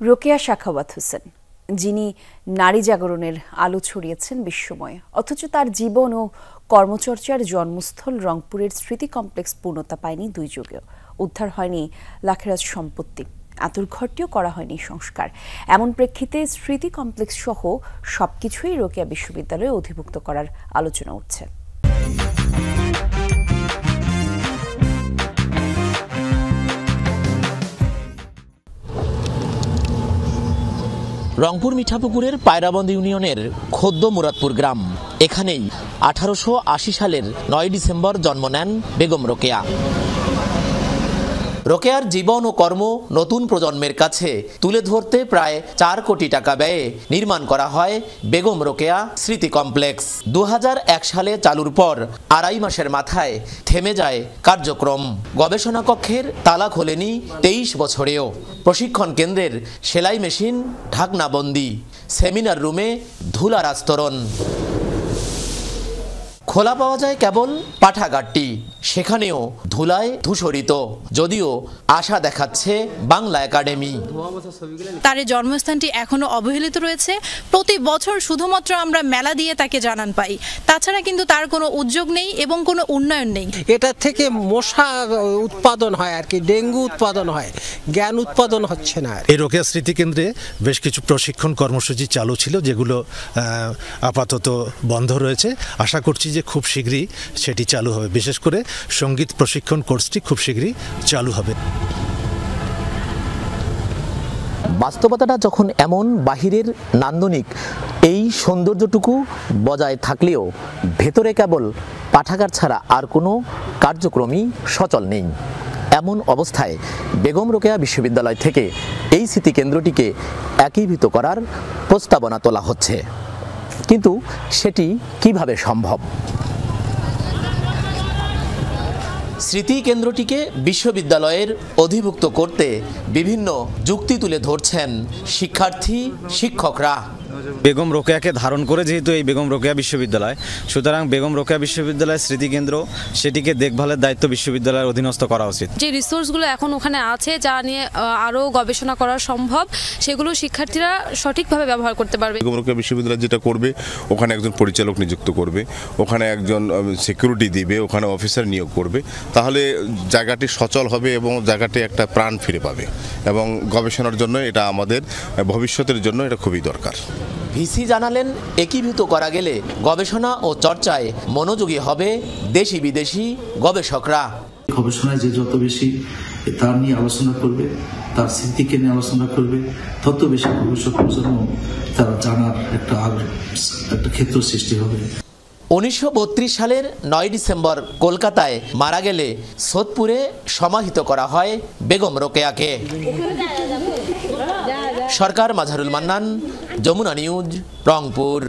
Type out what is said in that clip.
রোকেয়া সাখাওয়াত হোসেন, যিনি নারী জাগরণের আলো ছড়িয়েছেন বিশ্বময়, অথচ তার জীবন ও কর্মচর্চার জন্মস্থল রংপুরের স্মৃতি কমপ্লেক্স পূর্ণতা পায়নি 2 যুগেও। উদ্ধার হয়নি লাখেরাজ সম্পত্তি, আতুর ঘরটিও করা হয়নি সংস্কার। এমন প্রেক্ষিতে স্মৃতি কমপ্লেক্স সহ সবকিছুই রোকেয়া বিশ্ববিদ্যালয়ে অধিভুক্ত করার আলোচনা উঠছে। রংপুর মিঠাপুকুরের পায়রাবন্দ ইউনিয়নের খোদ্দ মুরাদপুর গ্রাম। এখানেই 1880 সালের 9 ডিসেম্বর জন্ম নেন বেগম রোকেয়া। রোকেয়ার জীবন ও কর্ম নতুন প্রজন্মের কাছে তুলে ধরতে প্রায় 4 কোটি টাকা ব্যয়ে নির্মাণ করা হয় বেগম রোকেয়া স্মৃতি কমপ্লেক্স। 2001 সালে চালুর পর 2.5 মাসের মাথায় থেমে যায় কার্যক্রম। গবেষণা কক্ষের তালা খোলেনি 23 বছরেও। প্রশিক্ষণ কেন্দ্রের সেলাই মেশিন ঢাকনাবন্দি, সেমিনার রুমে ধুলার আস্তরণ। খোলা পাওয়া যায় কেবল পাঠাগারটি, সেখানেও ধুলায় ধূসরিত, যদিও আশা দেখাচ্ছে বাংলা একাডেমি। তার জন্মস্থানটি এখনো অবহেলিত রয়েছে। প্রতি বছর শুধুমাত্র আমরা মেলা দিয়ে তাকে জানান পাই, তাছাড়া কিন্তু তার কোনো উদ্যোগ নেই এবং কোনো উন্নয়ন নেই। এটা থেকে মশা উৎপাদন হয় আর কি, ডেঙ্গু উৎপাদন হয়, জ্ঞান উৎপাদন হচ্ছে না। এই রোকেয়া স্মৃতি কেন্দ্রে বেশ কিছু প্রশিক্ষণ কর্মসূচি চালু ছিল, যেগুলো আপাতত বন্ধ রয়েছে। আশা করছি যে খুব শীঘ্রই সেটি চালু হবে। বিশেষ করে সঙ্গীত প্রশিক্ষণ কোর্সটি খুব শীঘ্রই চালু হবে। বাস্তবতাটা যখন এমন, বাহিরের নান্দনিক এই সৌন্দর্যটুকু বজায় থাকলেও ভেতরে কেবল পাঠাগার ছাড়া আর কোনো কার্যক্রমই সচল নেই। এমন অবস্থায় বেগম রোকেয়া বিশ্ববিদ্যালয় থেকে এই স্মৃতি কেন্দ্রটিকে একীভূত করার প্রস্তাবনা তোলা হচ্ছে, কিন্তু সেটি কিভাবে সম্ভব? স্মৃতি কেন্দ্রটিকে বিশ্ববিদ্যালয়ের অধিভুক্ত করতে বিভিন্ন যুক্তি তুলে ধরছেন শিক্ষার্থী, শিক্ষকরা। বেগম রোকেয়াকে ধারণ করে যেহেতু এই বেগম রোকেয়া বিশ্ববিদ্যালয়, সুতরাং বেগম রোকেয়া বিশ্ববিদ্যালয়ের স্মৃতিকেন্দ্র সেটিকে দেখভালের দায়িত্ব বিশ্ববিদ্যালয়ের অধীনস্থ করা উচিত। যে রিসোর্সগুলো এখন ওখানে আছে, যা নিয়ে আরও গবেষণা করা সম্ভব, সেগুলো শিক্ষার্থীরা সঠিকভাবে ব্যবহার করতে পারবে। বেগম রোকেয়া বিশ্ববিদ্যালয় যেটা করবে, ওখানে একজন পরিচালক নিযুক্ত করবে, ওখানে একজন সিকিউরিটি দিবে, ওখানে অফিসার নিয়োগ করবে, তাহলে জায়গাটি সচল হবে এবং জায়গাটি একটা প্রাণ ফিরে পাবে। এবং গবেষণার জন্য এটা আমাদের ভবিষ্যতের জন্য এটা খুবই দরকার। ভিসি জানালেন, একীভূত করা গেলে গবেষণা ও চর্চায় মনোযোগী হবে দেশি বিদেশি গবেষকরা। গবেষণায় যে যত বেশি তার নিয়ে আলোচনা করবে, তার স্মৃতিকে নিয়ে আলোচনা করবে, তত বেশি ভবিষ্যৎ প্রজন্ম তারা জানার একটা ক্ষেত্র সৃষ্টি হবে। 1932 সালের 9 ডিসেম্বর কলকাতায় মারা গেলে সোদপুরে সমাহিত করা হয় বেগম রোকেয়াকে। সরকার, মাঝারুল মান্নান, যমুনা নিউজ, রংপুর।